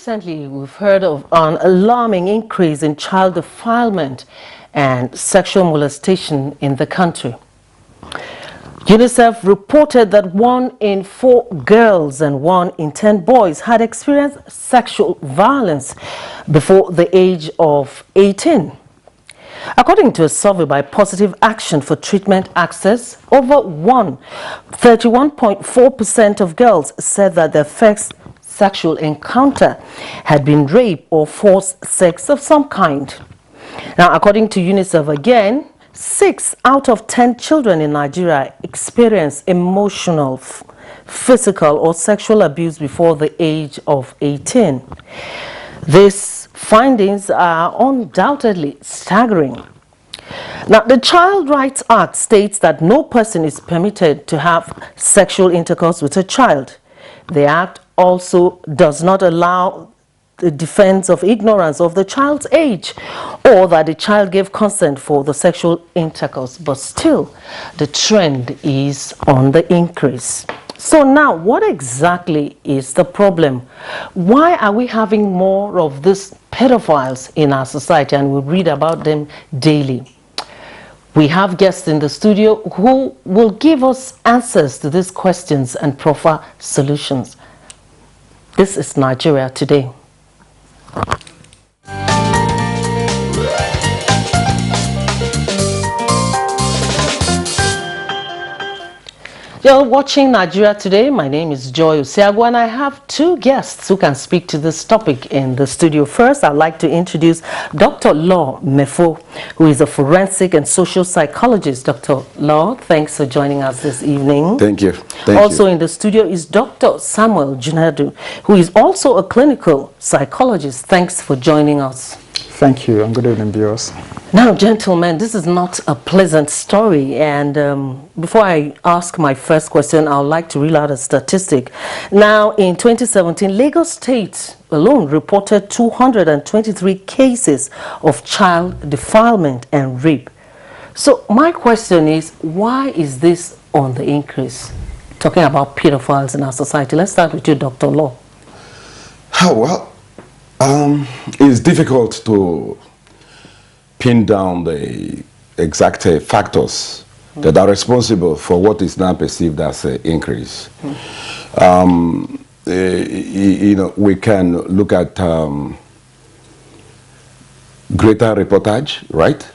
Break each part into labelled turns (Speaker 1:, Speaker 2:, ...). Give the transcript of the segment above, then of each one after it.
Speaker 1: Recently, we've heard of an alarming increase in child defilement and sexual molestation in the country. UNICEF reported that 1 in 4 girls and 1 in 10 boys had experienced sexual violence before the age of 18. According to a survey by Positive Action for Treatment Access, over 31.4% of girls said that their first sexual encounter had been rape or forced sex of some kind. Now, according to UNICEF again, 6 out of 10 children in Nigeria experience emotional, physical or sexual abuse before the age of 18. These findings are undoubtedly staggering. Now, the Child Rights Act states that no person is permitted to have sexual intercourse with a child. The Act also does not allow the defense of ignorance of the child's age or that the child gave consent for the sexual intercourse, but still the trend is on the increase. So now, what exactly is the problem? Why are we having more of these pedophiles in our society, and we read about them daily? We have guests in the studio who will give us answers to these questions and proffer solutions. This is Nigeria Today. You're watching Nigeria Today. My name is Joy Osiago, and I have 2 guests who can speak to this topic in the studio. First, I'd like to introduce Dr. Law Mefo, who is a forensic and social psychologist. Dr. Law, thanks for joining us this evening.
Speaker 2: Thank you.
Speaker 1: Also in the studio is Dr. Samuel Junadu, who is also a clinical psychologist. Thanks for joining us.
Speaker 3: Thank you, and good evening, viewers.
Speaker 1: Now, gentlemen, this is not a pleasant story, and before I ask my first question, I would like to reel out a statistic. Now, in 2017, Lagos State alone reported 223 cases of child defilement and rape. So my question is, why is this on the increase? Talking about pedophiles in our society. Let's start with you, Dr. Law.
Speaker 2: Oh, well, it's difficult to pin down the exact factors that are responsible for what is now perceived as an increase. You know, we can look at greater reportage, right?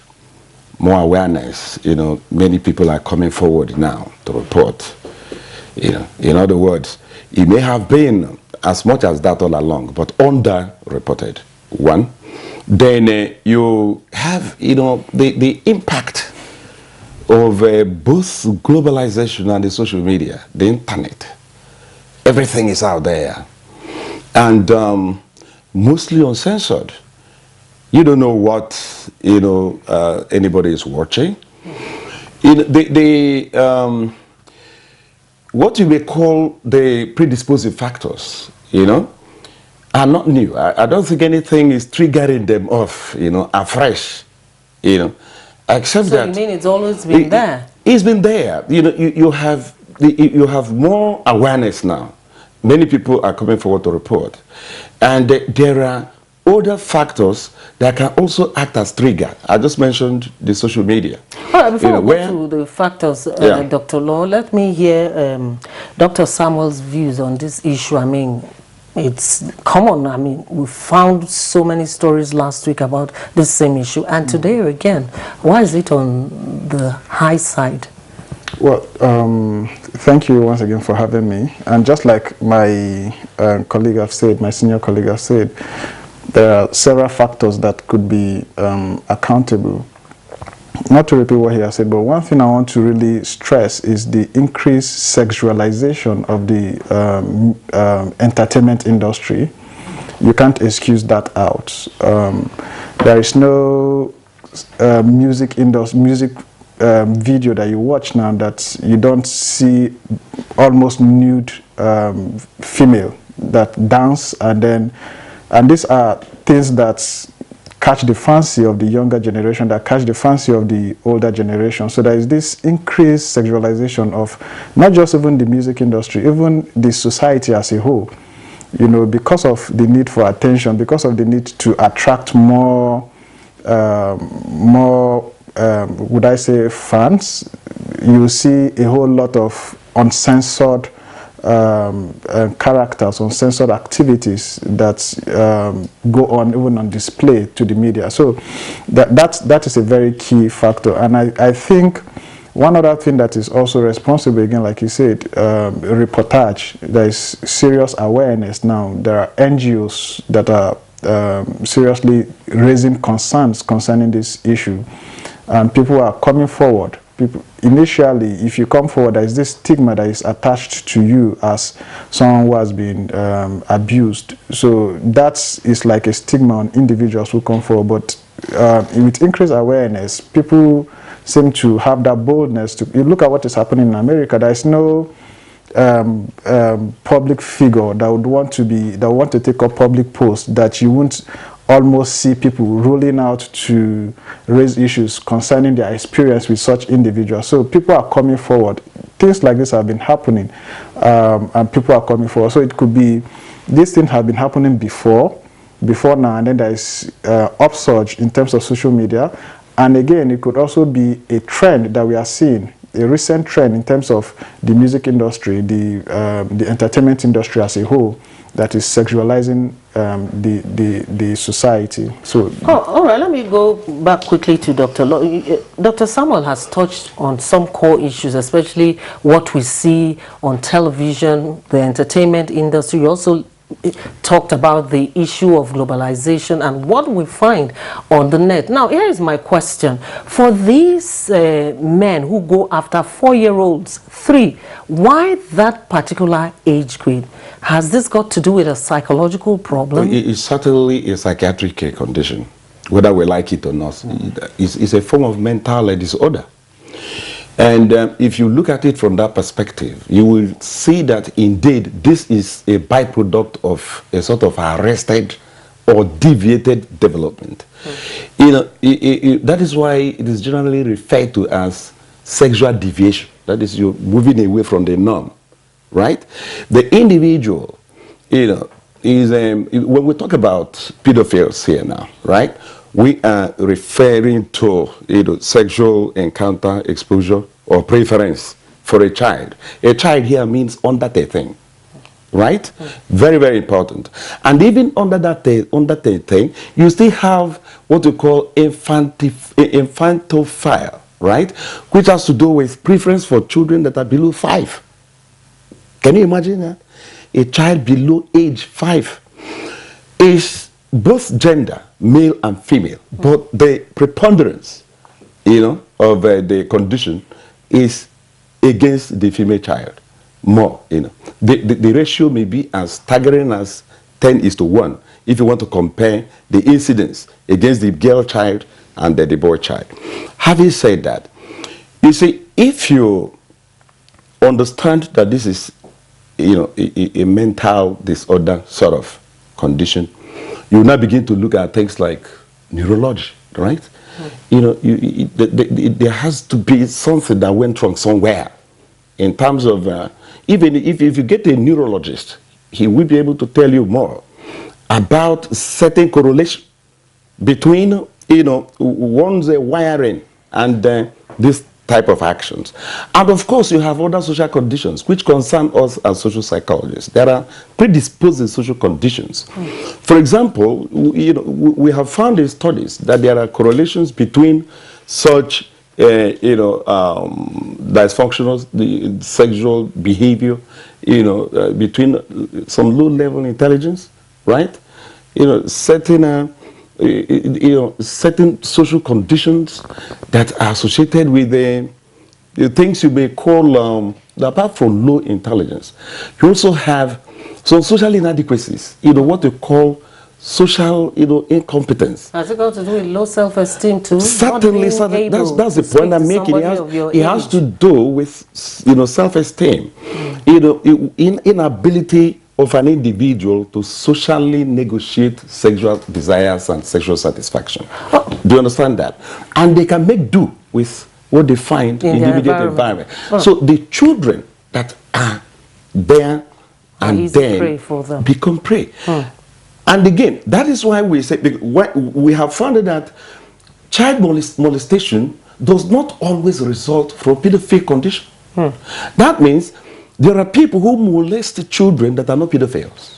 Speaker 2: More awareness. You know, many people are coming forward now to report. You know, in other words, it may have been as much as that all along, but underreported. 1. Then you have, you know, the impact of both globalization and the social media, the internet. Everything is out there, and mostly uncensored. You don't know what, you know, anybody is watching. What you may call the predisposing factors, you know, are not new. I don't think anything is triggering them off, you know, afresh, you know, except that.
Speaker 1: So you mean it's always been there?
Speaker 2: It's been there. You know, you have more awareness now. Many people are coming forward to report, and there are other factors that can also act as trigger. I just mentioned the social media.
Speaker 1: All right, before we go to the factors, Dr. Law, let me hear Dr. Samuel's views on this issue. I mean, it's common. I mean, we found so many stories last week about this same issue, and today again. Why is it on the high side?
Speaker 3: Well, thank you once again for having me. And just like my colleague have said, my senior colleague have said, there are several factors that could be accountable. Not to repeat what he has said, but one thing I want to really stress is the increased sexualization of the entertainment industry. You can't excuse that out. There is no music video that you watch now that you don't see almost nude female that dance, and these are things that catch the fancy of the younger generation, that catch the fancy of the older generation. So there is this increased sexualization of not just even the music industry, even the society as a whole. you know, because of the need for attention, because of the need to attract more, would I say, fans, you see a whole lot of uncensored characters, uncensored activities that go on, even on display to the media. So that is a very key factor. And I think one other thing that is also responsible, again, like you said, reportage. There is serious awareness now. There are NGOs that are seriously raising concerns concerning this issue, and people are coming forward. People, initially, if you come forward, there is this stigma that is attached to you as someone who has been abused. So that is like a stigma on individuals who come forward. But with increased awareness, people seem to have that boldness to. You look at what is happening in America. There is no public figure that would want to take up public posts that you won't almost see people rolling out to raise issues concerning their experience with such individuals. So people are coming forward. Things like this have been happening, and people are coming forward. So it could be these things have been happening before now, and then there is upsurge in terms of social media. And again, it could also be a trend that we are seeing, a recent trend in terms of the music industry, the entertainment industry as a whole, that is sexualizing the society. So,
Speaker 1: all right, let me go back quickly to Dr. Dr. Samuel has touched on some core issues, especially what we see on television, the entertainment industry. You also talked about the issue of globalization and what we find on the net. Now, here is my question. For these men who go after 4-year-olds, 3, why that particular age grade? Has this got to do with a psychological problem?
Speaker 2: It's certainly a psychiatric condition, whether we like it or not. It's a form of mental disorder. And if you look at it from that perspective, you will see that indeed this is a byproduct of a sort of arrested or deviated development. You know, that is why it is generally referred to as sexual deviation. That is, you're moving away from the norm, right? The individual, you know, is when we talk about pedophiles here now, right? We are referring to, you know, sexual encounter, exposure, or preference for a child. A child here means under 13, right? Very, very important. And even under that 13, you still have what we call infantophile, right? Which has to do with preference for children that are below 5. Can you imagine that? A child below age 5 is both gender, male and female, but the preponderance, you know, of the condition is against the female child more, you know. The ratio may be as staggering as 10:1 if you want to compare the incidence against the girl child and the boy child. Having said that, you see, if you understand that this is, you know, a mental disorder sort of condition, you now begin to look at things like neurology, right? You know, there has to be something that went wrong somewhere in terms of, even if you get a neurologist, he will be able to tell you more about certain correlation between, you know, one's wiring and this type of actions. And of course, you have other social conditions which concern us as social psychologists. There are predisposing social conditions. For example, you know, we have found in studies that there are correlations between such, you know, dysfunctional sexual behavior, you know, between some low-level intelligence, right? You know, certain certain social conditions that are associated with the things you may call, apart from low intelligence, you also have some social inadequacies, you know, what we call social, you know, incompetence.
Speaker 1: Has it got to do with low self-esteem too?
Speaker 2: Certainly, that's the point I'm making. It has to do with, you know, self-esteem, you know, inability of an individual to socially negotiate sexual desires and sexual satisfaction. Do you understand that? And they can make do with what they find in the immediate environment. So the children that are there and then
Speaker 1: prey for them.
Speaker 2: become prey. And again, that is why we say, we have found that child molestation does not always result from pedophile condition. That means there are people who molest children that are not pedophiles.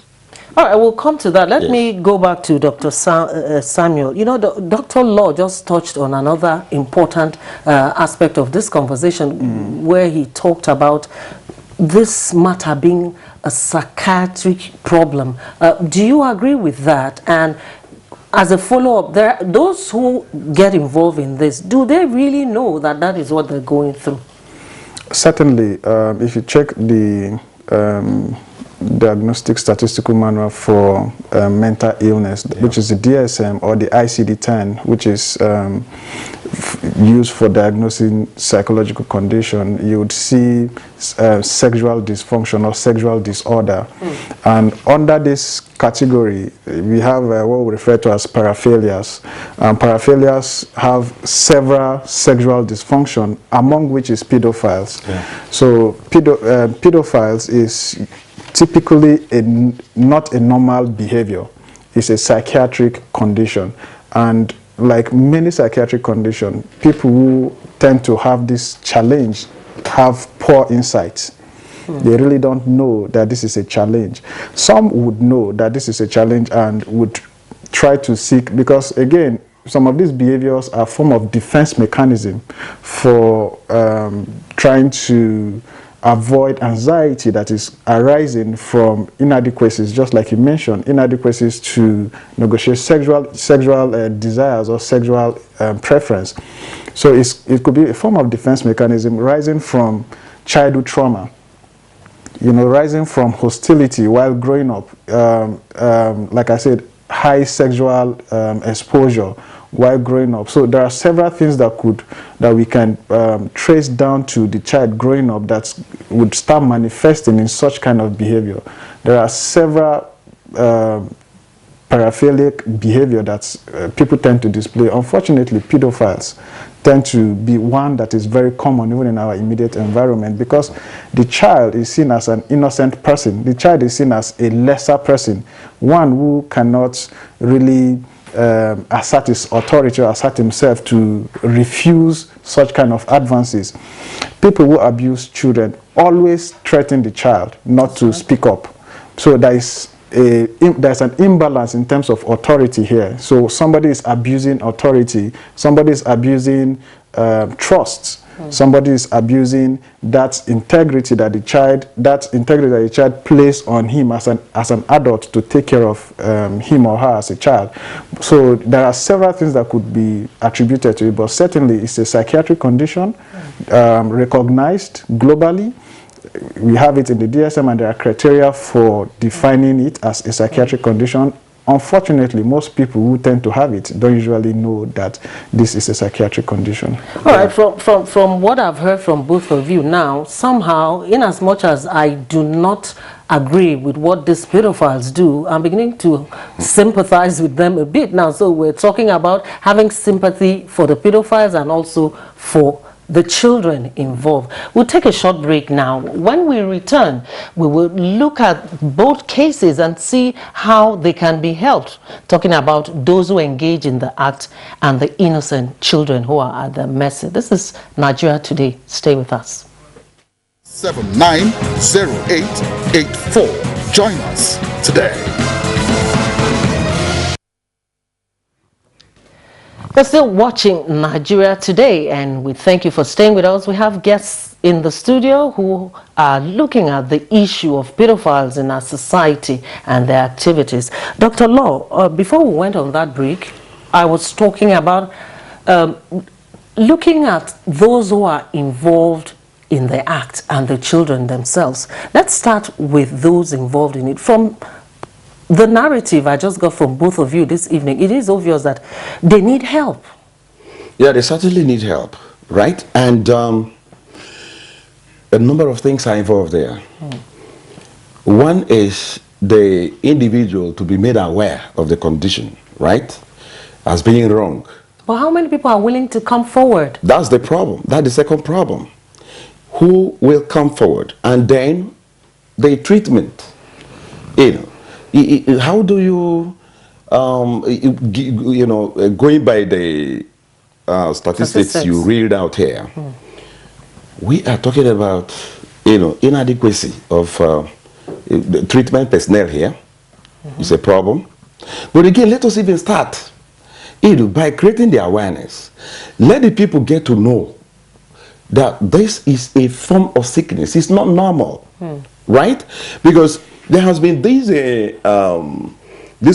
Speaker 1: All right, we'll come to that. Let me go back to Dr. Samuel. You know, Dr. Law just touched on another important aspect of this conversation where he talked about this matter being a psychiatric problem. Do you agree with that? And as a follow-up, there are those who get involved in this, do they really know that that is what they're going through?
Speaker 3: Certainly, if you check the Diagnostic Statistical Manual for Mental Illness, which is the DSM, or the ICD-10, which is used for diagnosing psychological condition, you would see sexual dysfunction or sexual disorder. And under this category, we have what we refer to as paraphilias. Paraphilias have several sexual dysfunction, among which is pedophiles. So pedophiles is typically not a normal behavior. It's a psychiatric condition. And like many psychiatric conditions, people who tend to have this challenge have poor insights. They really don't know that this is a challenge. Some would know that this is a challenge and would try to seek, because again, some of these behaviors are a form of defense mechanism for trying to avoid anxiety that is arising from inadequacies, just like you mentioned, inadequacies to negotiate sexual desires or sexual preference. So it could be a form of defense mechanism rising from childhood trauma, you know, rising from hostility while growing up, like I said, high sexual exposure while growing up. So there are several things that we can trace down to the child growing up that would start manifesting in such kind of behavior. There are several paraphilic behavior that people tend to display. Unfortunately, pedophiles tend to be one that is very common even in our immediate environment, because the child is seen as an innocent person. The child is seen as a lesser person, one who cannot really assert his authority or assert himself to refuse such kind of advances. People who abuse children always threaten the child not to speak up. So there's an imbalance in terms of authority here. So somebody is abusing authority, somebody is abusing trust, somebody is abusing that integrity that the child placed on him as an adult to take care of him or her as a child. So there are several things that could be attributed to it, but certainly it's a psychiatric condition recognized globally. We have it in the DSM, and there are criteria for defining it as a psychiatric condition. Unfortunately, most people who tend to have it don't usually know that this is a psychiatric condition.
Speaker 1: All right, from what I've heard from both of you now, somehow, in as much as I do not agree with what these pedophiles do, I'm beginning to sympathize with them a bit now. So we're talking about having sympathy for the pedophiles and also for the children involved. We'll take a short break now. When we return, we will look at both cases and see how they can be helped, talking about those who engage in the act and the innocent children who are at their mercy. This is Nigeria Today. Stay with us.
Speaker 4: 790884. Join us today.
Speaker 1: You're still watching Nigeria Today, and we thank you for staying with us. We have guests in the studio who are looking at the issue of pedophiles in our society and their activities. Dr. Law, before we went on that break, I was talking about looking at those who are involved in the act and the children themselves. Let's start with those involved in it. From the narrative I just got from both of you this evening, it is obvious that they need help.
Speaker 2: Yeah, they certainly need help, right? And a number of things are involved there. One is the individual to be made aware of the condition, right, as being wrong.
Speaker 1: But how many people are willing to come forward?
Speaker 2: That's the problem. That's the second problem. Who will come forward? And then the treatment. How do you, going by the statistics you read out here, we are talking about, inadequacy of the treatment personnel here. It's a problem. But again, let us even start, by creating the awareness. Let the people get to know that this is a form of sickness. It's not normal, right? Because there has been this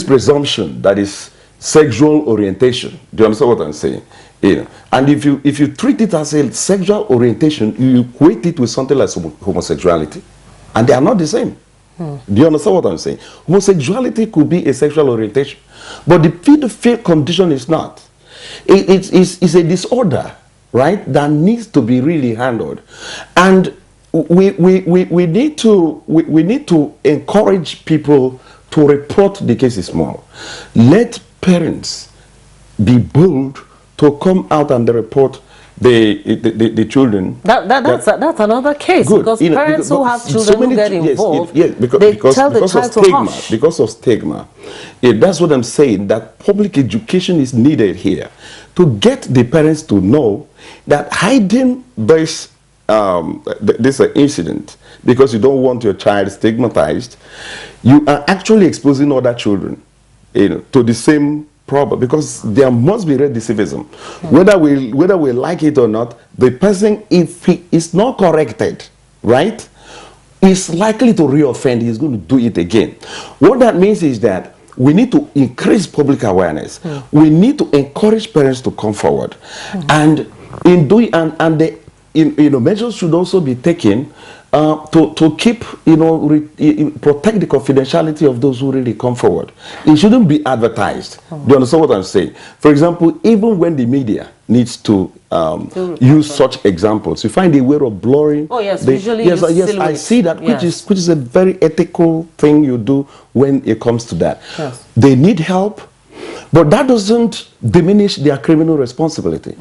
Speaker 2: presumption that is sexual orientation. Do you understand what I'm saying? And if you treat it as a sexual orientation, you equate it with something like homosexuality, and they are not the same. Do you understand what I'm saying? Homosexuality could be a sexual orientation, but the pedophile condition is not. It's a disorder, right, that needs to be really handled, and we need to encourage people to report the cases more. Let parents be bold to come out and report the children.
Speaker 1: That's another case. Good. Because parents who have children who get involved,
Speaker 2: because of stigma. That's what I'm saying, that public education is needed here to get the parents to know that hiding this incident because you don't want your child stigmatized, you are actually exposing other children, to the same problem, because there must be recidivism. Whether we like it or not, the person, if he is not corrected, right, is likely to reoffend. He's going to do it again. What that means is that we need to increase public awareness. We need to encourage parents to come forward, and in doing measures should also be taken to keep, protect the confidentiality of those who really come forward. It shouldn't be advertised. Do you understand what I'm saying? For example, even when the media needs to use such examples, you find a way of blurring.
Speaker 1: Oh yes, yes,
Speaker 2: I see that, which is a very ethical thing you do when it comes to that. Yes. They need help, but that doesn't diminish their criminal responsibility.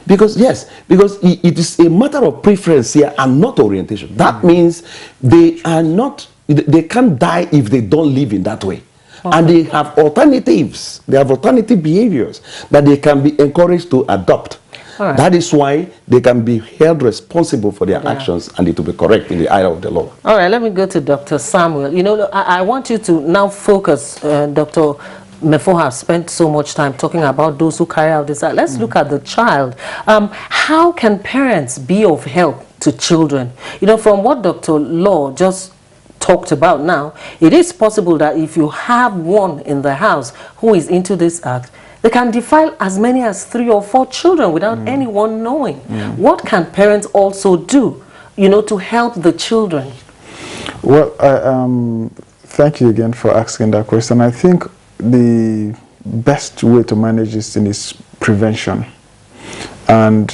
Speaker 2: Because it is a matter of preference here and not orientation. That means they can't die if they don't live in that way. And they have alternatives. They have alternative behaviors that they can be encouraged to adopt. Right. That is why they can be held responsible for their actions, and it will be correct in the eye of the law.
Speaker 1: All right, let me go to Dr. Samuel. I want you to now focus, Dr. Mefo has spent so much time talking about those who carry out this act. Let's look at the child. How can parents be of help to children? From what Dr. Law just talked about now, it is possible that if you have one in the house who is into this act, they can defile as many as 3 or 4 children without anyone knowing. What can parents also do, to help the children?
Speaker 3: Well, thank you again for asking that question. I think the best way to manage this thing is prevention. And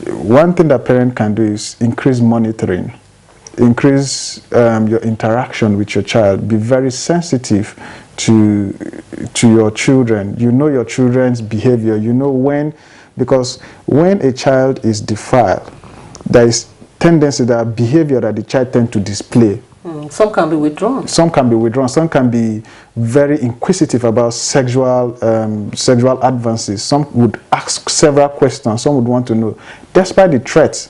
Speaker 3: one thing that parent can do is increase monitoring, increase your interaction with your child, be very sensitive to your children. Your children's behavior, because when a child is defiled, there is tendency, that behavior that the child tends to display.
Speaker 1: Some can be withdrawn.
Speaker 3: Some can be withdrawn. Some can be very inquisitive about sexual advances. Some would ask several questions. Some would want to know. Despite the threat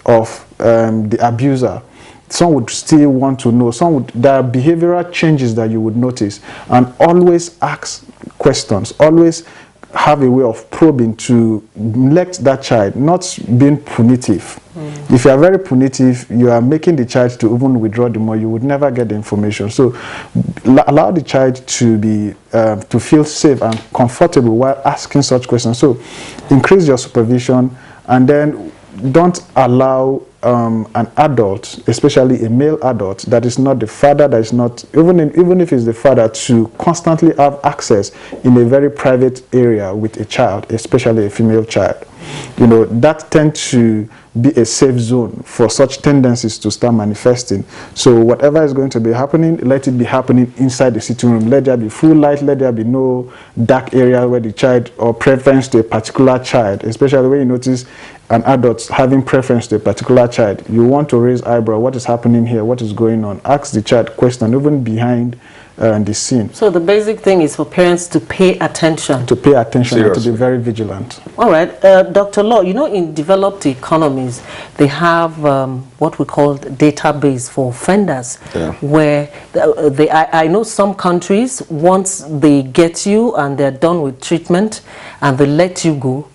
Speaker 3: of the abuser, some would still want to know. There are behavioral changes that you would notice. And always ask questions. Always have a way of probing to let that child, not being punitive. If you are very punitive, you are making the child to even withdraw the more. You would never get the information. So allow the child to be to feel safe and comfortable while asking such questions. So increase your supervision, and then don't allow an adult, especially a male adult, that is not the father, that is not, even if it's the father, to constantly have access in a very private area with a child, especially a female child. you know, that tends to be a safe zone for such tendencies to start manifesting. So whatever is going to be happening, let it be happening inside the sitting room. Let there be full light, let there be no dark area where the child, or preference to a particular child, especially when you notice an adult having preference to a particular child. You want to raise eyebrow, what is happening here, what is going on? Ask the child question, even behind the scene.
Speaker 1: So the basic thing is for parents to pay attention.
Speaker 3: To pay attention.
Speaker 2: Seriously.
Speaker 3: And to be very vigilant.
Speaker 1: All right. Dr. Law, you know, in developed economies, they have what we call database for offenders, where I know some countries, once they get you and they're done with treatment and they let you go,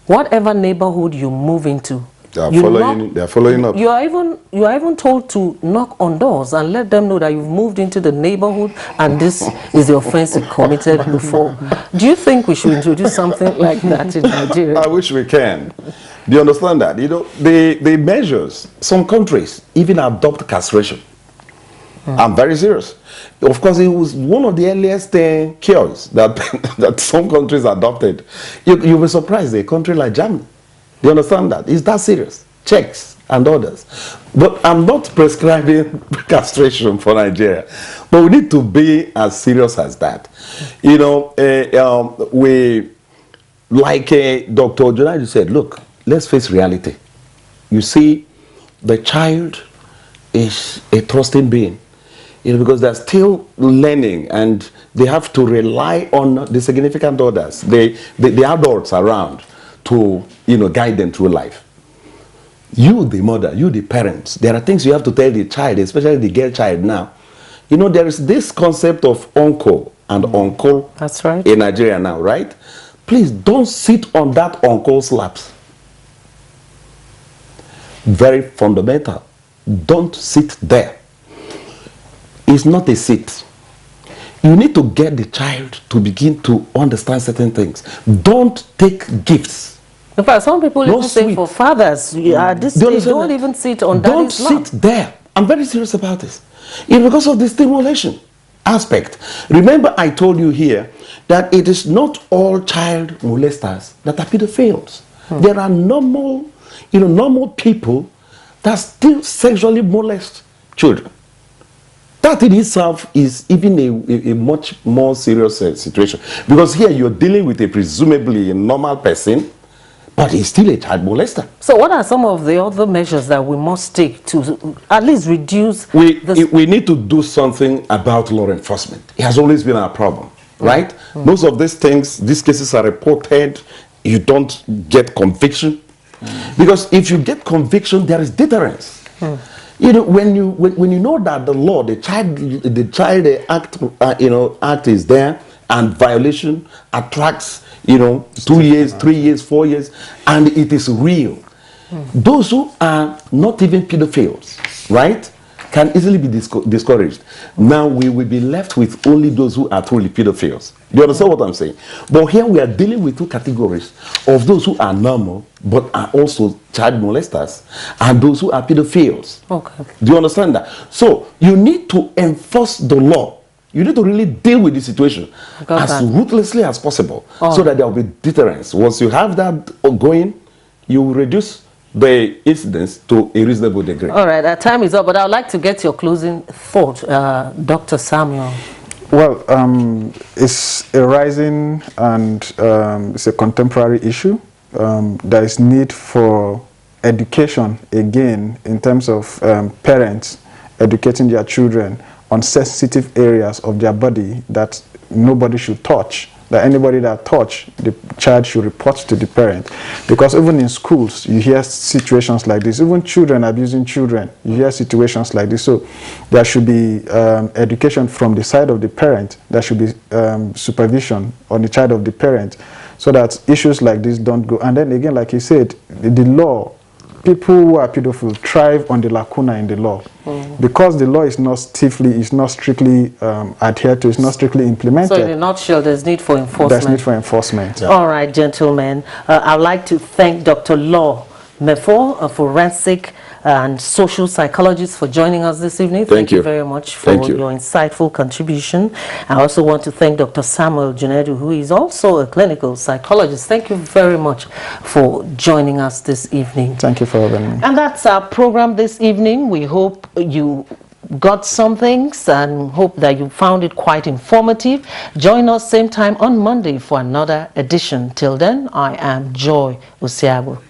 Speaker 1: whatever neighborhood you move into,
Speaker 2: they are following up.
Speaker 1: You are even told to knock on doors and let them know that you've moved into the neighborhood and this is the offense you committed before. Do you think we should introduce something like that in Nigeria?
Speaker 2: I wish we can. Do you understand that? You know, the measures, some countries even adopt castration. I'm very serious. Of course, it was one of the earliest cures that, that some countries adopted. You'll be surprised, a country like Germany. Do you understand that? It's that serious. Czechs and others. But I'm not prescribing castration for Nigeria. But we need to be as serious as that. You know, like Dr. Jonah said, look, let's face reality. You see, the child is a trusting being. You know, because they're still learning and they have to rely on the significant others, the adults around, to, you know, guide them through life. You, the mother, you, the parents, there are things you have to tell the child, especially the girl child now. You know, there is this concept of uncle and uncle.
Speaker 1: That's right.
Speaker 2: In Nigeria now, right? Please don't sit on that uncle's laps. Very fundamental. Don't sit there. It's not a seat. You need to get the child to begin to understand certain things. Don't take gifts.
Speaker 1: In fact, some people even say for fathers, don't even sit on daddy's lap.
Speaker 2: Don't sit there. I'm very serious about this. It's because of the stimulation aspect. Remember, I told you here that it is not all child molesters that are pedophiles. There are normal, you know, normal people that still sexually molest children. That in itself is even a much more serious situation. Because here you're dealing with a presumably a normal person, but he's still a child molester.
Speaker 1: So what are some of the other measures that we must take to at least reduce
Speaker 2: we need to do something about law enforcement. It has always been our problem, right? Most of these things, these cases are reported, you don't get conviction. Because if you get conviction, there is deterrence. You know, when you know that the law, the child act is there, and violation attracts, you know, 2 years, 3 years, 4 years, and it is real. Those who are not even pedophiles, right, can easily be discouraged. Now we will be left with only those who are truly pedophiles. Do you understand what I'm saying? But here we are dealing with two categories of those who are normal but are also child molesters and those who are pedophiles.
Speaker 1: Okay.
Speaker 2: Do you understand that? So you need to enforce the law. You need to really deal with the situation as ruthlessly as possible so that there will be deterrence. Once you have that going, you will reduce the incidence to a reasonable degree.
Speaker 1: All right, our time is up, but I would like to get your closing thought, Dr. Samuel.
Speaker 3: Well, it's a rising and it's a contemporary issue. There is need for education again in terms of parents educating their children on sensitive areas of their body that nobody should touch. That anybody that touch, the child should report to the parent. Because even in schools, you hear situations like this. Even children abusing children, you hear situations like this. So there should be education from the side of the parent. There should be supervision on the side of the parent so that issues like this don't go. And then again, like he said, the law, people who are pedophiles thrive on the lacuna in the law. Because the law is not strictly adhered to, it's not strictly implemented.
Speaker 1: So in a nutshell, there's need for enforcement.
Speaker 3: There's need for enforcement.
Speaker 1: Yeah. All right, gentlemen. I'd like to thank Dr. Law Mefo, a forensic and social psychologist, for joining us this evening. Thank you very much for your insightful contribution. I also want to thank Dr. Samuel Junedu, who is also a clinical psychologist. Thank you very much for joining us this evening.
Speaker 3: Thank you for having me.
Speaker 1: And that's our program this evening. We hope you got some things and hope that you found it quite informative. Join us same time on Monday for another edition. Till then, I am Joy Osiago.